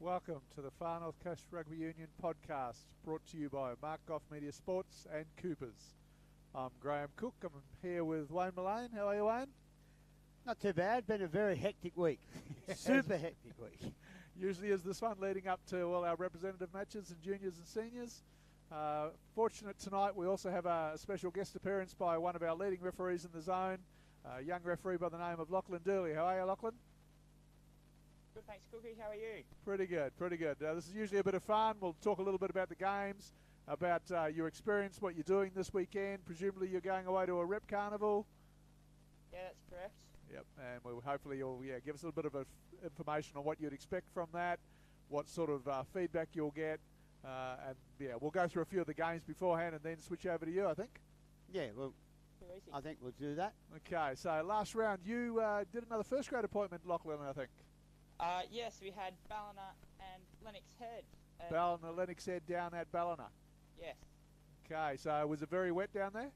Welcome to the Far North Coast Rugby Union podcast, brought to you by Mark Goff Media Sports and Coopers. I'm Graham Cook. I'm here with Wayne Mullane. How are you, Wayne? Not too bad. Been a very hectic week. Super hectic week. Usually is this one leading up to all our representative matches and juniors and seniors. Fortunate tonight we also have a special guest appearance by one of our leading referees in the zone, a young referee by the name of Lachlan Dooley. How are you, Lachlan? Good, thanks, Cookie. How are you? Pretty good, pretty good. This is usually a bit of fun. We'll talk a little bit about the games, about your experience, what you're doing this weekend. Presumably you're going away to a rep carnival. Yeah, that's correct. Yep, and hopefully you'll give us a little bit of information on what you'd expect from that, what sort of feedback you'll get, and we'll go through a few of the games beforehand and then switch over to you, I think. Yeah, well, I think we'll do that. Okay, so last round you did another first grade appointment, Lachlan, I think. Yes, we had Ballina and Lennox Head. Ballina, Lennox Head down at Ballina. Yes. Okay, so was it very wet down there?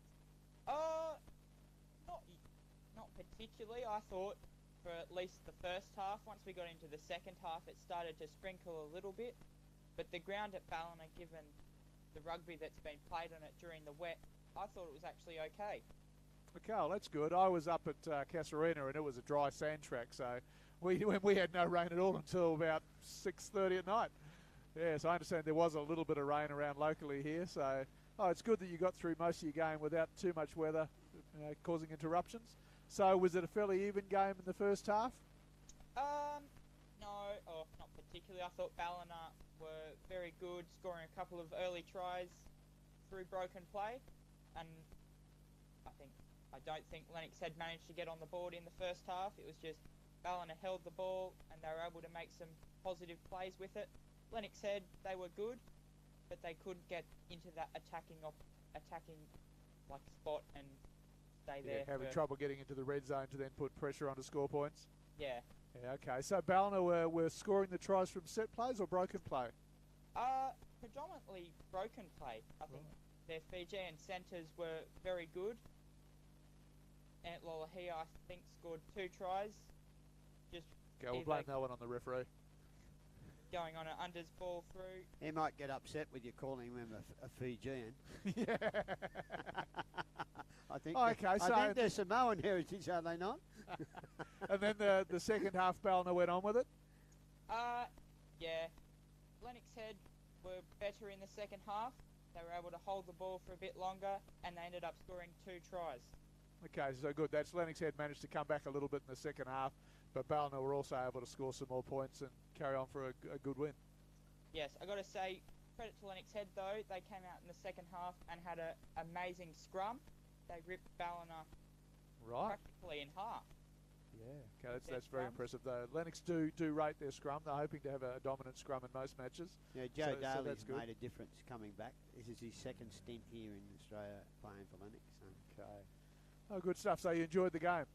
Not particularly. I thought for at least the first half. Once we got into the second half, it started to sprinkle a little bit. But the ground at Ballina, given the rugby that's been played on it during the wet, I thought it was actually okay. Okay, well, that's good. I was up at Casarena and it was a dry sand track, so we had no rain at all until about 6:30 at night. Yeah, so I understand there was a little bit of rain around locally here, so it's good that you got through most of your game without too much weather causing interruptions. So was it a fairly even game in the first half? No, not particularly. I thought Ballina were very good, scoring a couple of early tries through broken play, and I don't think Lennox had managed to get on the board in the first half. It was just Ballina held the ball and they were able to make some positive plays with it. Lennox Head, they were good, but they couldn't get into that attacking like spot and stay there. Having trouble getting into the red zone to then put pressure onto score points. Yeah. Yeah, okay. So Ballina were scoring the tries from set plays or broken play? Predominantly broken play. I think their Fijian centres were very good. Ant Lolahi, I think, scored 2 tries. We'll blame that one on the referee. Going on an unders ball through. He might get upset with you calling him a Fijian. Yeah. I think they're Samoan heritage, are they not? And then the second half, Ballina went on with it? Yeah. Lennox Head were better in the second half. They were able to hold the ball for a bit longer, and they ended up scoring 2 tries. Okay, so good. That's Lennox Head managed to come back a little bit in the second half, but Ballina were also able to score some more points and carry on for a good win. Yes, I got to say, credit to Lennox Head though. They came out in the second half and had an amazing scrum. They ripped Ballina practically in half. Yeah, okay, that's very impressive though. Lennox do rate their scrum. They're hoping to have a dominant scrum in most matches. Yeah, Joe Daly's made a difference coming back. This is his second stint here in Australia playing for Lennox. So. Okay. Oh, good stuff. So you enjoyed the game?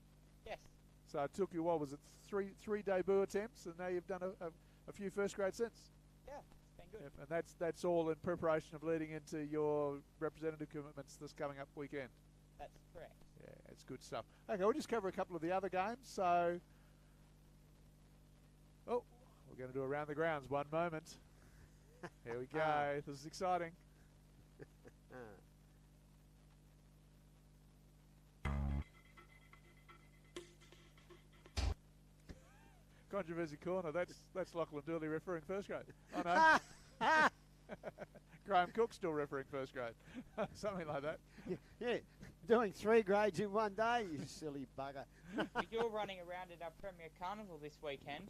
Yes. So it took you, what was it, three debut attempts, and now you've done a few first grade since? Yeah, it's been good. Yep, and that's all in preparation of leading into your representative commitments this coming up weekend? That's correct. Yeah, it's good stuff. Okay, we'll just cover a couple of the other games. So, we're going to do around the grounds. One moment. Here we go. This is exciting. Controversy corner. That's Lachlan Dooley referring first grade. Oh no. Graham Cook still referring first grade. Something like that. Yeah, doing 3 grades in one day, you silly bugger. You're running around at our Premier Carnival this weekend.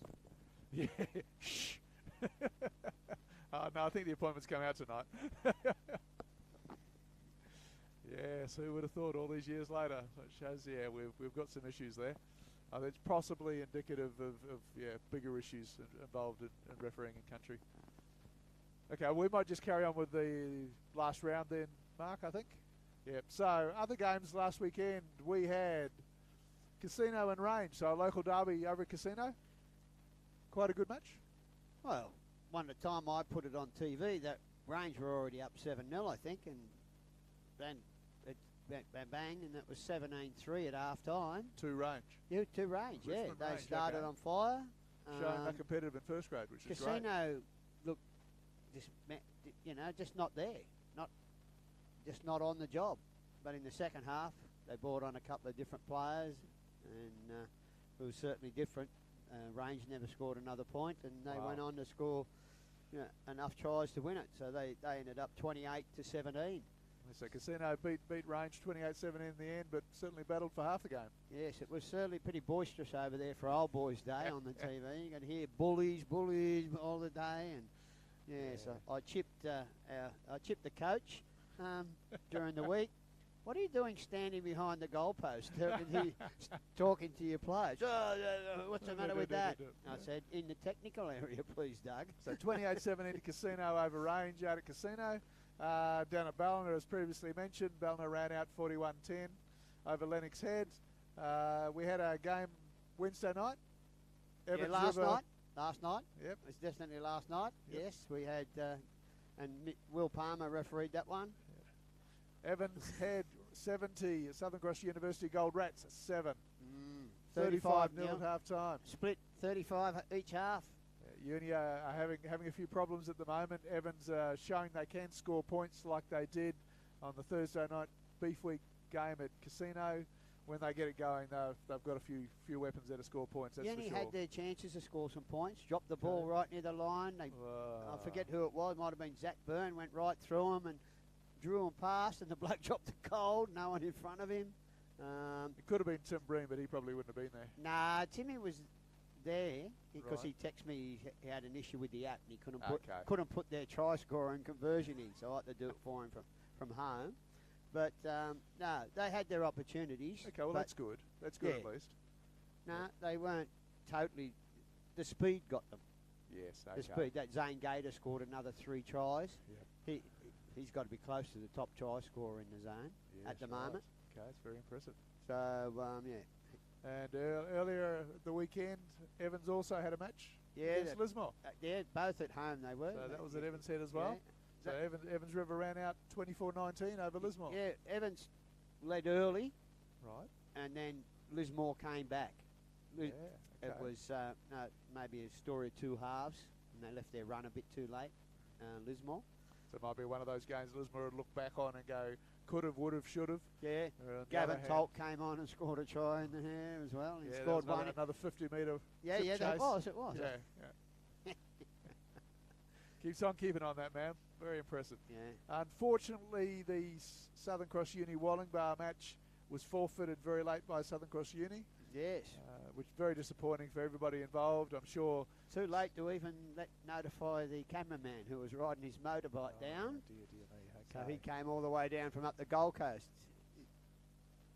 Yeah. Shh. No, I think the appointments come out tonight. Yes, who would have thought all these years later? It shows, we've got some issues there. It's possibly indicative of bigger issues involved in refereeing in country. Okay, we might just carry on with the last round then, Mark, I think. Yep. So, other games last weekend, we had Casino and Range. So, a local derby over at Casino. Quite a good match. Well, one at a time I put it on TV, that Range were already up 7-0, I think, and then it went bang, and it was 17-3 at half time. To Range. Yeah, to Range, Richmond They Range, started okay. on fire. Showing competitive in first grade, which is great. Casino, look, just not there, just not on the job. But in the second half, they brought on a couple of different players, and it was certainly different. Range never scored another point, and they went on to score enough tries to win it. So they ended up 28-17. So Casino beat Range 28-17 in the end, but certainly battled for half the game. Yes, it was certainly pretty boisterous over there for Old Boys Day on the TV. You could hear bullies all the day, and so I chipped the coach during the week. What are you doing standing behind the goalpost, talking to your players? What's the matter with that? I said, in the technical area, please, Doug. So 28-17 to Casino over Range out at Casino. Down at Ballina, as previously mentioned, Ballina ran out 41-10 over Lennox Head. We had a game Wednesday night. Last night. Yep. It was definitely last night. Yep. Yes, we had, and Will Palmer refereed that one. Evans Head 70, Southern Cross University Gold Rats 7. 35 35-0 at half time. Split 35 each half. Uni are having a few problems at the moment. Evans showing they can score points like they did on the Thursday night Beef Week game at Casino. When they get it going, they've got a few weapons there to score points, that's Uni for sure. had their chances to score some points. Dropped the ball right near the line. I forget who it was. Might have been Zach Byrne. Went right through him and drew him past, and the bloke dropped the cold. No one in front of him. It could have been Tim Breen, but he probably wouldn't have been there. Nah, Timmy was there because he texted me he had an issue with the app and he couldn't put their try scorer and conversion in, so I had to do it for him from home. But no, they had their opportunities. Okay, well that's good. That's good at least. No, they weren't totally. The speed got them. Yes, okay. The speed. That Zane Gator scored another 3 tries. Yep. He's got to be close to the top try scorer in the zone at the moment. Okay, it's very impressive. So And earlier the weekend, Evans also had a match against Lismore. Both at home they were. So that was at Evans Head as well. So Evans River ran out 24-19 over Lismore. Yeah, Evans led early. Right. And then Lismore came back. Yeah, It was maybe a story of 2 halves, and they left their run a bit too late, Lismore. So it might be one of those games Lismore would look back on and go, could have, would have, should have. Yeah. Gavin Tolt came on and scored a try in the hair as well. He scored another 50-metre chase. It was. Yeah. Keeps on keeping on that, man. Very impressive. Yeah. Unfortunately, the Southern Cross Uni Wollongbar match was forfeited very late by Southern Cross Uni. Yes. Which is very disappointing for everybody involved. I'm sure. Too late to even notify the cameraman who was riding his motorbike down. Dear me. Okay. So he came all the way down from up the Gold Coast.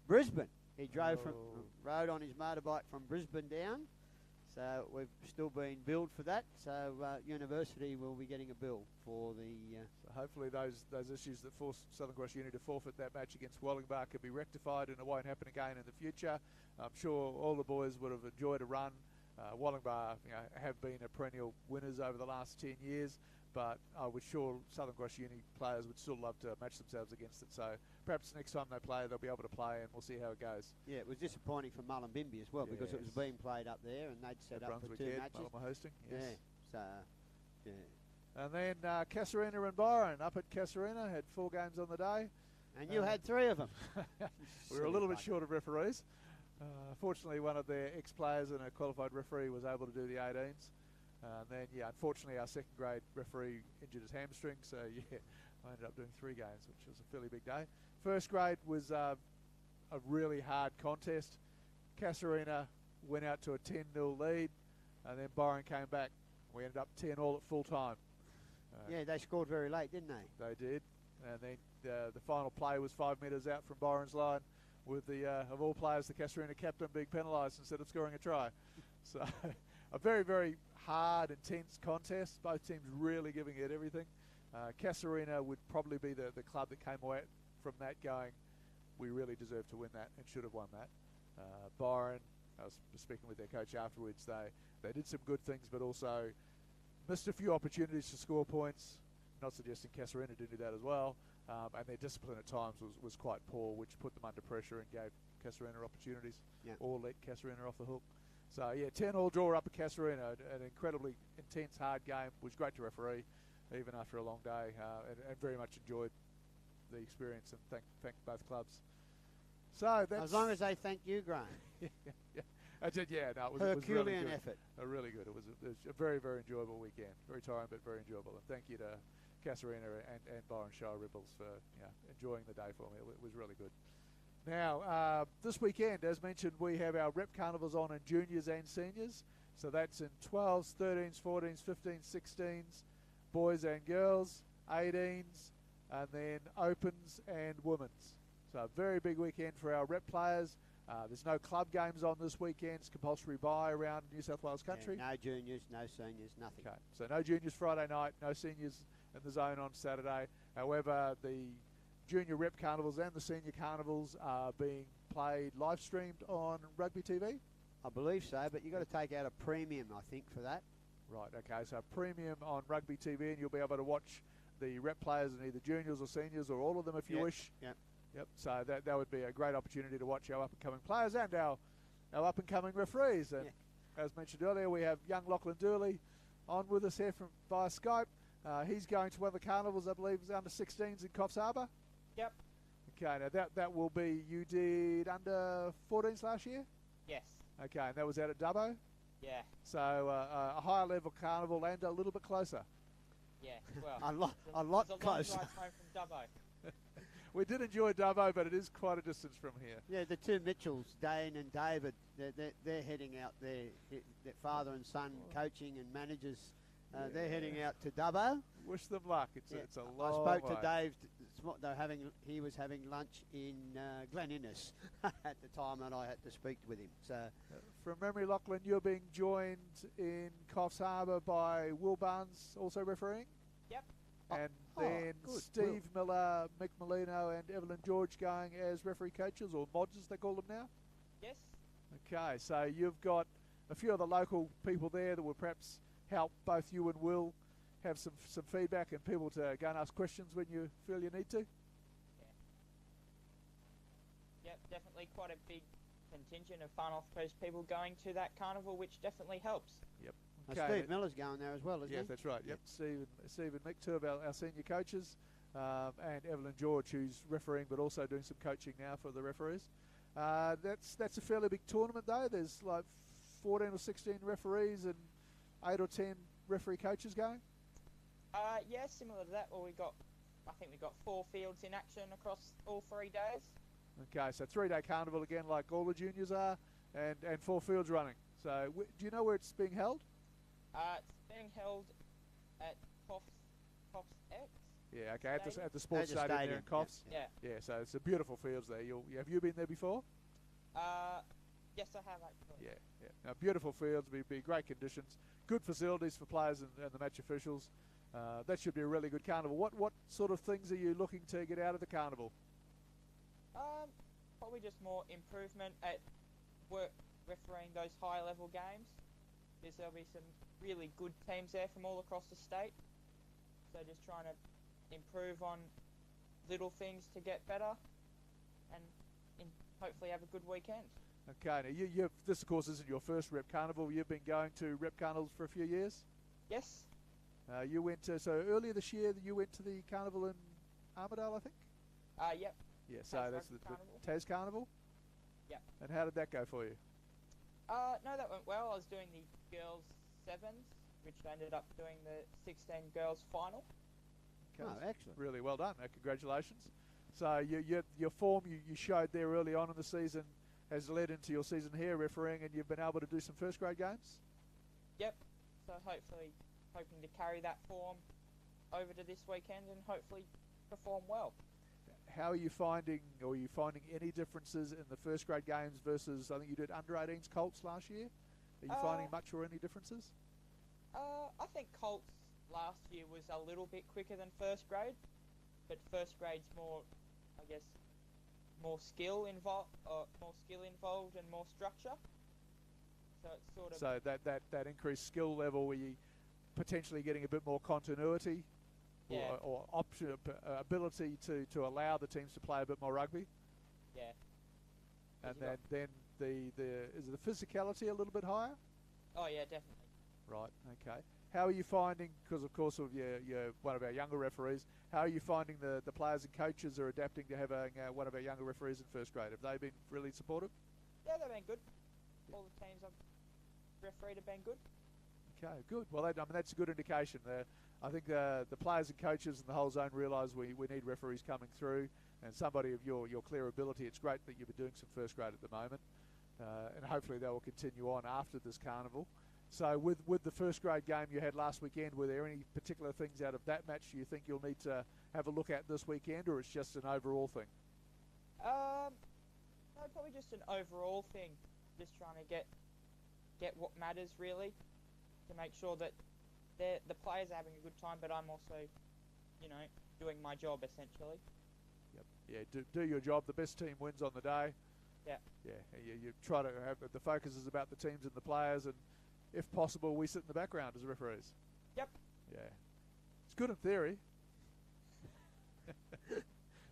Brisbane. He drove rode on his motorbike from Brisbane down. So we've still been billed for that. So University will be getting a bill for the. So hopefully those issues that forced Southern Cross Uni to forfeit that match against Wollongbar can be rectified and it won't happen again in the future. I'm sure all the boys would have enjoyed a run. Wollongbar, have been a perennial winners over the last 10 years, but I was sure Southern Cross Uni players would still love to match themselves against it. So perhaps next time they play, they'll be able to play, and we'll see how it goes. Yeah, it was disappointing for Mullumbimby as well because it was being played up there, and they'd set up for 2 matches. Mullumbimby hosting. Yes. Yeah. So. Yeah. And then Casuarina and Byron up at Casuarina had 4 games on the day. And you had 3 of them. We were a little bit short of referees. Fortunately, one of their ex-players and a qualified referee was able to do the 18s. And then, unfortunately, our second grade referee injured his hamstring, so I ended up doing 3 games, which was a fairly big day. First grade was a really hard contest. Casuarina went out to a 10-0 lead, and then Byron came back. We ended up 10 all at full time. Yeah, they scored very late, didn't they? They did. And then the final play was 5 metres out from Byron's line, with the of all players, the Casuarina captain being penalised instead of scoring a try. So a very, very hard, intense contest. Both teams really giving it everything. Casuarina would probably be the club that came away from that going, we really deserve to win that and should have won that. Byron, I was speaking with their coach afterwards, they did some good things but also missed a few opportunities to score points. Not suggesting Casuarina didn't do that as well. And their discipline at times was quite poor, which put them under pressure and gave Casuarina opportunities, or let Casuarina off the hook. So, yeah, 10-all draw up at Casuarina, an incredibly intense, hard game. It was great to referee, even after a long day, and very much enjoyed the experience, and thank both clubs. So that's... As long as they thank you, Graham. yeah. I did, yeah. No, it was Herculean really good. effort. Really good. It was a very, very enjoyable weekend. Very tiring, but very enjoyable. And thank you to Casuarina and Byron Shire Rebels for enjoying the day for me. It was really good. Now, this weekend, as mentioned, we have our rep carnivals on in juniors and seniors. So that's in 12s, 13s, 14s, 15s, 16s, boys and girls, 18s, and then opens and women's. So a very big weekend for our rep players. There's no club games on this weekend. It's compulsory bye around New South Wales country. Yeah, no juniors, no seniors, nothing. Okay, so no juniors Friday night, no seniors in the zone on Saturday. However, the junior rep carnivals and the senior carnivals are being played live streamed on rugby TV. I believe so, but you've got to take out a premium, I think, for that. Right, okay, so premium on rugby TV, and you'll be able to watch the rep players in either juniors or seniors or all of them if you wish. Yep, so that would be a great opportunity to watch our up-and-coming players and our up-and-coming referees. And as mentioned earlier, we have young Lachlan Dooley on with us here via Skype. He's going to one of the carnivals, I believe, is under 16s in Coffs Harbour. Yep. Okay, now that will be, you did under 14s last year? Yes. Okay, and that was out at Dubbo? Yeah. So a higher level carnival and a little bit closer. Yeah, well. a lot It's a closer. long drive home from Dubbo. We did enjoy Dubbo, but it is quite a distance from here. Yeah, the two Mitchells, Dane and David, they're heading out there. Their father and son coaching and managers, they're heading out to Dubbo. Wish them luck. It's a long I spoke way. to Dave. He was having lunch in Glen Innes at the time that I had to speak with him. So, from memory, Lachlan, you're being joined in Coffs Harbour by Will Barnes, also refereeing. Yep. And then good. Steve Miller, Mick Molino, and Evelyn George going as referee coaches, or mods as they call them now. Yes. Okay, so you've got a few of the local people there that will perhaps help both you and Will have some feedback and people to go and ask questions when you feel you need to. Yep, definitely quite a big contingent of Far North Coast people going to that carnival, which definitely helps. Yep. Steve Miller's going there as well, isn't he? Yes, that's right. Yep, Steve and Mick, two of our senior coaches, and Evelyn George, who's refereeing but also doing some coaching now for the referees. That's a fairly big tournament though. There's like 14 or 16 referees and 8 or 10 referee coaches going. Yeah, similar to that. Well, I think we got 4 fields in action across all 3 days. Okay, so 3-day carnival again, like all the juniors are, and 4 fields running. So, do you know where it's being held? It's being held at Coffs X. Yeah, okay, at the sports At the stadium there in stadium, Coffs. Yeah. Yeah, so it's a beautiful fields there. Have you been there before? Yes, I have actually. Yeah. Now, beautiful fields, be great conditions, good facilities for players and the match officials. That should be a really good carnival. What sort of things are you looking to get out of the carnival? Probably just more improvement at refereeing those high-level games. There'll be some really good teams there from all across the state. So just trying to improve on little things to get better and hopefully have a good weekend. Okay, now this of course isn't your first rep carnival. You've been going to rep carnivals for a few years. Yes. You went to, so earlier this year you went to the carnival in Armidale, I think? Yep. Yeah, so Tas that's Rugby the Carnival. Tas Carnival? Yep. And how did that go for you? No, that went well. I was doing the girls' 7s, which ended up doing the 16 girls' final. Okay, Oh, excellent. really well done. Congratulations. So your form you showed there early on in the season has led into your season here refereeing, and you've been able to do some first grade games? Yep. So hoping to carry that form over to this weekend and hopefully perform well. How are you finding any differences in the first grade games versus, I think you did under 18s Colts last year? Are you finding much or any differences? I think Colts last year was a little bit quicker than first grade, but first grade's more, I guess, more skill involved and more structure. So it's sort of So that increased skill level, were you potentially getting a bit more continuity? Yeah. Or option, ability to allow the teams to play a bit more rugby? Yeah. And You got- then is the physicality a little bit higher? Oh yeah, definitely. Right. Okay. How are you finding? Because of course, you're one of our younger referees. How are you finding the players and coaches are adapting to having one of our younger referees in first grade? Have they been really supportive? Yeah, they've been good. All the teams I've refereed have been good. Okay, good. Well, that's a good indication. I think the players and coaches and the whole zone realise we need referees coming through, and somebody of your clear ability. It's great that you've been doing some first grade at the moment, and hopefully they will continue on after this carnival. So with the first grade game you had last weekend, were there any particular things out of that match you think you'll need to have a look at this weekend, or it's just an overall thing? No, probably just an overall thing. Just trying to get what matters really, to make sure that the players are having a good time, but I'm also, doing my job essentially. Yep. Yeah. Do your job. The best team wins on the day. Yeah. Yeah. You try to have the focus is about the teams and the players, and if possible, we sit in the background as referees. Yep. Yeah. It's good in theory.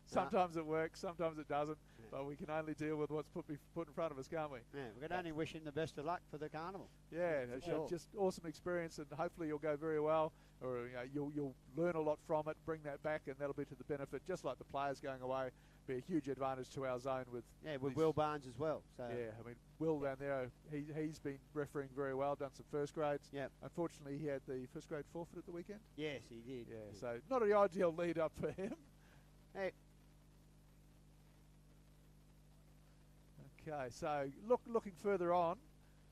Sometimes it works, sometimes it doesn't, but we can only deal with what's put in front of us, can't we? Yeah, we can only wish him the best of luck for the carnival. Yeah, sure. Just awesome experience, and hopefully you'll go very well, or you'll learn a lot from it, bring that back, and that'll be to the benefit, just like the players going away, be a huge advantage to our zone with Will Barnes as well. So yeah, I mean Will down there, he's been refereeing very well, done some first grades. Yeah. Unfortunately, he had the first grade forfeit at the weekend. Yes, he did. Yeah, so not an ideal lead up for him. Hey. Okay, so looking further on,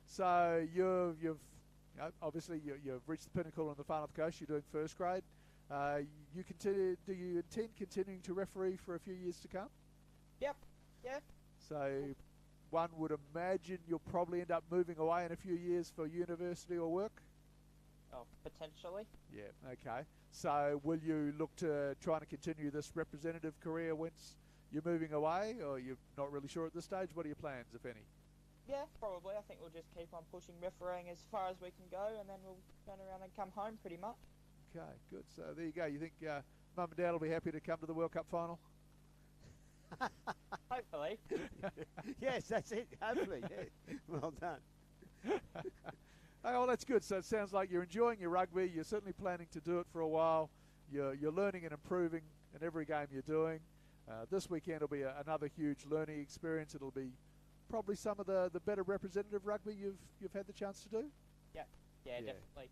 so you've obviously you've reached the pinnacle on the Far North Coast. You're doing first grade. Do you intend continuing to referee for a few years to come? Yep. Yeah. So one would imagine you'll probably end up moving away in a few years for university or work. Oh, potentially. Yeah. Okay. So will you look to trying to continue this representative career once you're moving away, or you're not really sure at this stage? What are your plans, if any? Yeah, probably. I think we'll just keep on pushing refereeing as far as we can go, and then we'll turn around and come home pretty much. Okay, good. So there you go. You think Mum and Dad will be happy to come to the World Cup final? Hopefully. Yes, that's it. Hopefully. Yeah. Well done. Oh, well, that's good. So it sounds like you're enjoying your rugby. You're certainly planning to do it for a while. You're learning and improving in every game you're doing. This weekend will be another huge learning experience. It'll be probably some of the better representative rugby you've had the chance to do. Yeah, definitely.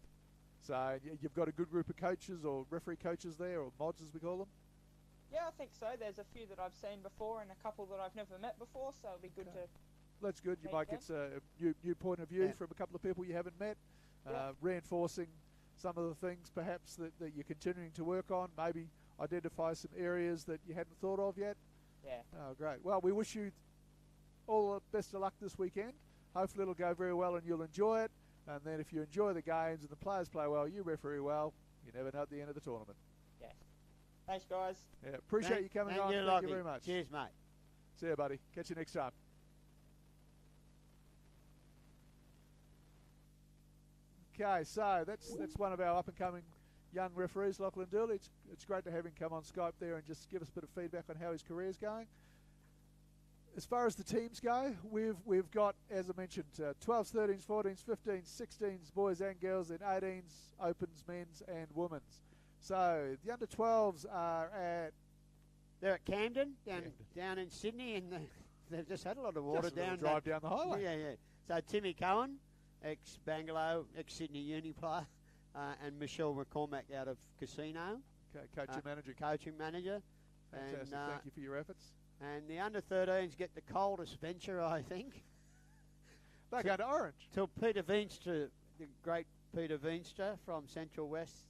So you've got a good group of coaches or referee coaches there, or mods as we call them? Yeah, I think so. There's a few that I've seen before and a couple that I've never met before, so it'll be good to... That's good. You meet might them. get a new point of view from a couple of people you haven't met, reinforcing some of the things perhaps that you're continuing to work on, maybe identify some areas that you hadn't thought of yet. Yeah. Oh, great. Well, we wish you all the best of luck this weekend. Hopefully it'll go very well and you'll enjoy it. And then if you enjoy the games and the players play well, you referee well, you never know at the end of the tournament. Yes. Thanks, guys. Yeah, appreciate you coming on. Thank you very much. Cheers, mate. See you, buddy. Catch you next time. Okay, so that's one of our up-and-coming young referees, Lachlan Dooley. It's great to have him come on Skype there and just give us a bit of feedback on how his career's going. As far as the teams go, we've got, as I mentioned, 12s, 13s, 14s, 15s, 16s, boys and girls, and 18s, opens, men's and women's. So the under 12s are at... They're at Camden, down in Sydney, and they've just had a lot of water just a down. Drive down the highway. Yeah. So Timmy Cohen, ex-Bangalow, ex-Sydney Uni player, and Michelle McCormack out of Casino. Okay, coaching manager. Fantastic. And, thank you for your efforts. And the under 13s get the coldest venture, I think. They're going to Orange. Till Peter Veenstra, the great Peter Veenstra from Central West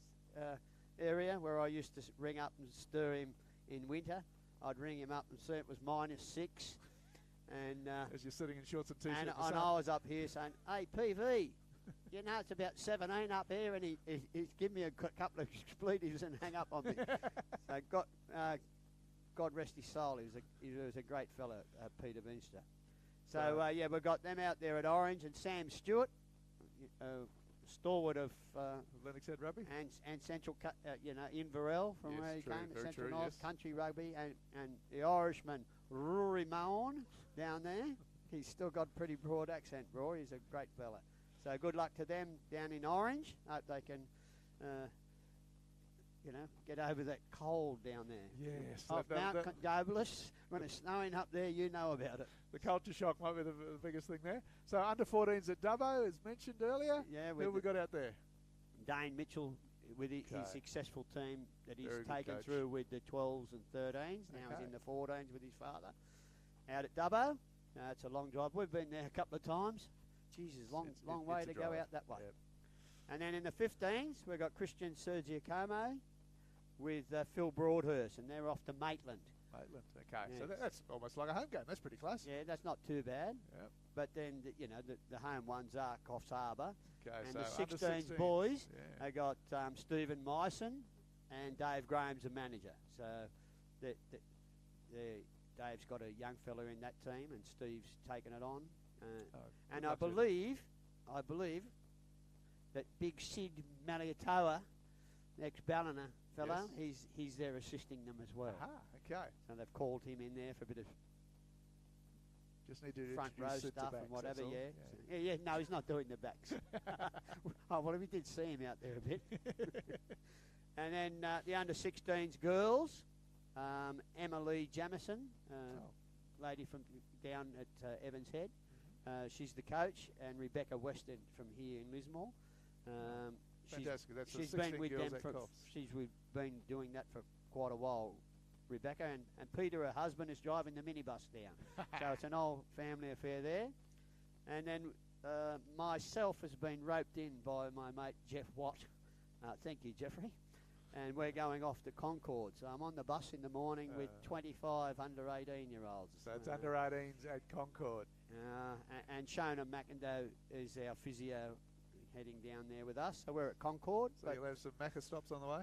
area, where I used to ring up and stir him in winter. I'd ring him up and see it was -6. And as you're sitting in shorts and t-shirt. And I was up here saying, "Hey, PV, you know it's about 17 up here," and he's given me a couple of expletives and hang up on me. So God rest his soul. He was a great fellow, Peter Veenstra. So we've got them out there at Orange, and Sam Stewart, stalwart of Lennox Head Rugby, and Central, Inverell from where he came, Central North Country Rugby, and the Irishman Rory Moan down there. He's still got a pretty broad accent, Roy. He's a great fella. So good luck to them down in Orange. Hope they can, get over that cold down there. Yes. Off Mount Condobolus, when it's snowing up there, you know about it. The culture shock might be the biggest thing there. So under 14s at Dubbo, as mentioned earlier. Yeah, who have we got out there? Dane Mitchell with his successful team that he's Very good taken coach. through with the 12s and 13s. Now he's in the 14s with his father. Out at Dubbo. It's a long drive. We've been there a couple of times. Jesus, long way to go out that way. Yep. And then in the 15s, we've got Christian Sergiacomo with Phil Broadhurst, and they're off to Maitland. Maitland, okay. Yes. So that's almost like a home game. That's pretty close. Yeah, that's not too bad. Yep. But then, the home ones are Coffs Harbour. Okay, And so the under 16s boys, yeah. they got Stephen Myson and Dave Graham's the manager. So Dave's got a young fella in that team, and Steve's taken it on. And I believe that big Sid Maliatoa, ex-Ballina fellow, he's there assisting them as well. Aha, okay. So they've called him in there for a bit of Just need to front row introduce Sid to stuff backs, and whatever, that's all. yeah. No, he's not doing the backs. Oh, well, we did see him out there a bit. And then the under-16s girls, Emily Jamison, lady from down at Evans Head. She's the coach, and Rebecca Weston from here in Lismore. Fantastic. That's She's the been 16 with girls them at for. Coffs. Been doing that for quite a while, Rebecca, and Peter, her husband, is driving the minibus down. So it's an old family affair there. And then myself has been roped in by my mate Jeff Watt. Thank you, Jeffrey. And we're going off to Concord. So I'm on the bus in the morning with 25 under 18-year-olds. So it's under 18s at Concord. And Shona McIndoe is our physio heading down there with us. So we're at Concord. So you'll have some Macca stops on the way?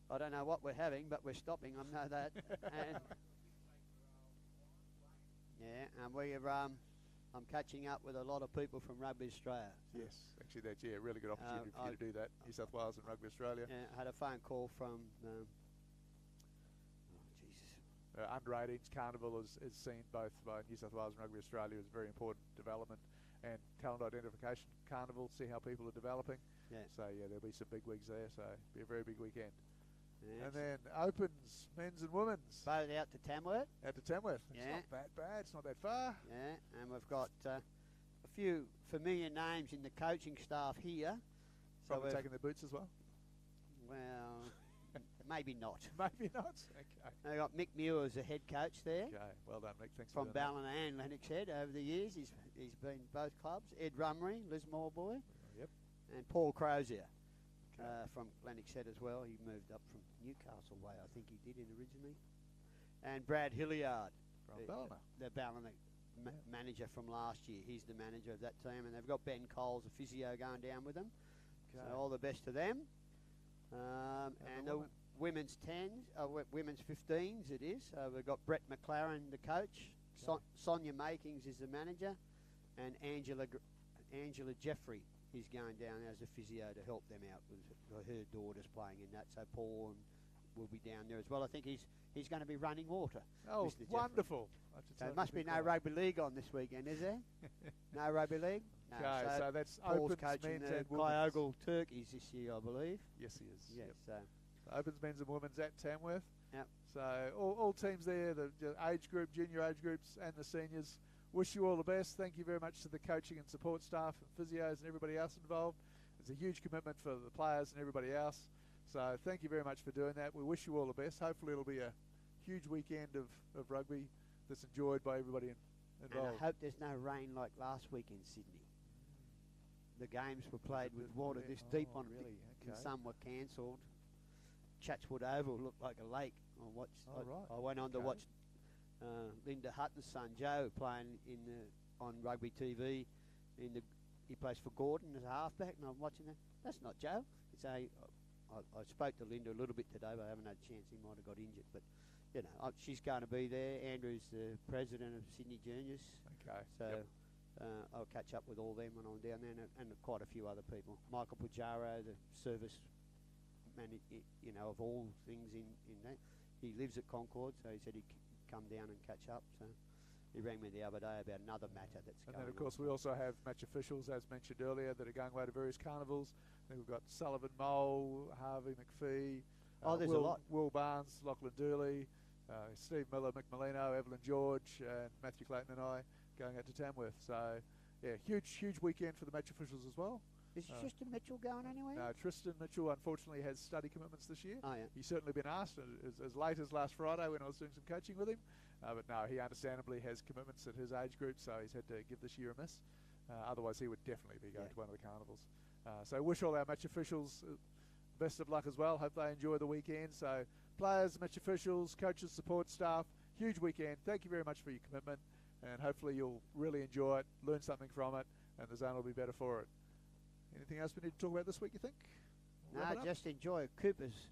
I don't know what we're having, but we're stopping. I know that. And I'm catching up with a lot of people from Rugby Australia. Yes, actually that's a really good opportunity for you to do that. New South Wales and Rugby Australia. Yeah, I had a phone call from Under 18s Carnival is seen both by New South Wales and Rugby Australia as a very important development, and talent identification carnival, see how people are developing. Yeah. So there'll be some big wigs there, so it'll be a very big weekend. Yeah, and then opens, men's and women's. Both out to Tamworth. Out to Tamworth. Yeah. It's not that bad, it's not that far. Yeah, and we've got a few familiar names in the coaching staff here. Probably taking their boots as well? Well, maybe not. Maybe not? Okay. They've got Mick Muir as the head coach there. Okay, well done, Mick. Thanks from for doing Ballina and Lennox Head over the years. He's been both clubs. Ed Rummery, Lismore boy. Yep. And Paul Crozier from Lennox Head as well. He moved up from Newcastle way, I think he did originally. And Brad Hilliard. From Ballina. The Ballina manager from last year. He's the manager of that team. And they've got Ben Coles, a physio, going down with them. Okay. So all the best to them. And the women's 10s, women's 15s it is. We've got Brett McLaren, the coach. Okay. Sonia Makings is the manager. And Angela Jeffrey is going down as a physio to help them out with her daughter's playing in that. So Paul will be down there as well. I think he's going to be running water. Oh, Mr. wonderful. So there must be no rugby league on this weekend, is there? No rugby league? No. Okay, so that's Paul's opens coaching men's the and women's. Kyogle Turkeys this year, I believe. Yes, he is. Yes, yep. So opens men's and women's at Tamworth. Yep. So all teams there, the age group, junior age groups and the seniors, wish you all the best. Thank you very much to the coaching and support staff and physios and everybody else involved. It's a huge commitment for the players and everybody else. So thank you very much for doing that. We wish you all the best. Hopefully it'll be a huge weekend of rugby that's enjoyed by everybody involved. And I hope there's no rain like last week in Sydney. The games were played with water this deep on it, and some were cancelled. Chatswood Oval looked like a lake. I went on to watch Linda Hutton's son Joe playing on rugby TV. He plays for Gordon as a halfback, and I'm watching that. That's not Joe. I spoke to Linda a little bit today, but I haven't had a chance. He might have got injured, but she's going to be there. Andrew's the president of Sydney Juniors. Okay. So I'll catch up with all them when I'm down there, and quite a few other people. Michael Pujaro, the service of all things in that. He lives at Concord, so he said he'd come down and catch up. So he rang me the other day about another matter that's And going then, of course, we also have match officials, as mentioned earlier, that are going away to various carnivals. Then we've got Sullivan Mole, Harvey McPhee, there's a lot. Will Barnes, Lachlan Dooley, Steve Miller, Mick Molino, Evelyn George, and Matthew Clayton and I going out to Tamworth. So, yeah, huge weekend for the match officials as well. Is Tristan Mitchell going anywhere? No, Tristan Mitchell unfortunately has study commitments this year. Oh, yeah. He's certainly been asked as late as last Friday when I was doing some coaching with him. But no, he understandably has commitments at his age group, so he's had to give this year a miss. Otherwise, he would definitely be going to one of the carnivals. So wish all our match officials best of luck as well. Hope they enjoy the weekend. So players, match officials, coaches, support staff, huge weekend. Thank you very much for your commitment, and hopefully you'll really enjoy it, learn something from it, and the zone will be better for it. Anything else we need to talk about this week, you think? No, just enjoy Cooper's.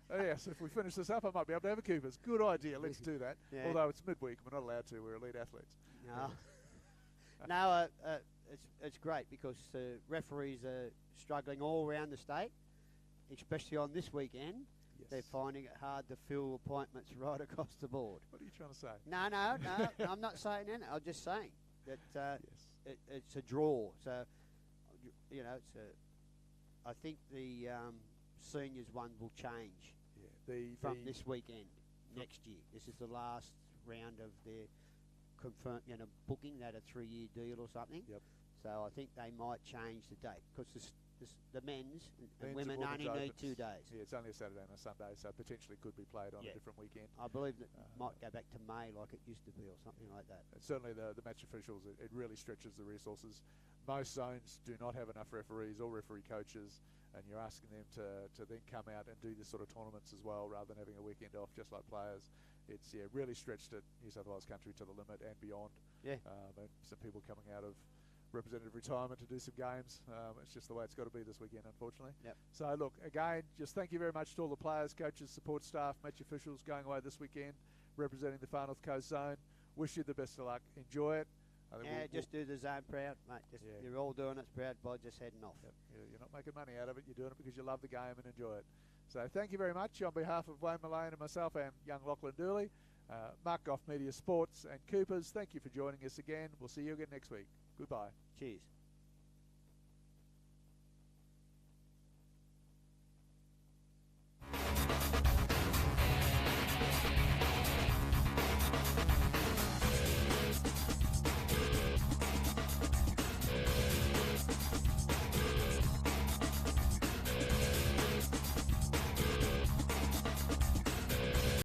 Oh, yes, if we finish this up, I might be able to have a Cooper's. Good idea, let's do that. Yeah. Although it's midweek, we're not allowed to, we're elite athletes. No. No, it's great because referees are struggling all around the state, especially on this weekend. Yes. They're finding it hard to fill appointments right across the board. What are you trying to say? No, I'm not saying that. I'm just saying that it's a draw. So, you know, I think the seniors one will change from this weekend next year. This is the last round of their booking that a 3-year deal or something. Yep. So I think they might change the date because the men's and Men's women only need 2 days. Yeah, it's only a Saturday and a Sunday, so potentially could be played on a different weekend. I believe that might go back to May like it used to be or something like that. And certainly the match officials, it really stretches the resources. Most zones do not have enough referees or referee coaches, and you're asking them to then come out and do this sort of tournaments as well rather than having a weekend off just like players. It's really stretched it, New South Wales country, to the limit and beyond. Yeah. And some people coming out of representative retirement to do some games. It's just the way it's got to be this weekend, unfortunately. Yep. So, look, again, just thank you very much to all the players, coaches, support staff, match officials going away this weekend, representing the Far North Coast Zone. Wish you the best of luck. Enjoy it. Just do the zone proud, mate. You're all doing it proud by just heading off. Yep. You're not making money out of it. You're doing it because you love the game and enjoy it. So thank you very much on behalf of Wayne Mullane and myself and young Lachlan Dooley, Mark Goff Media Sports and Coopers. Thank you for joining us again. We'll see you again next week. Goodbye. Cheers.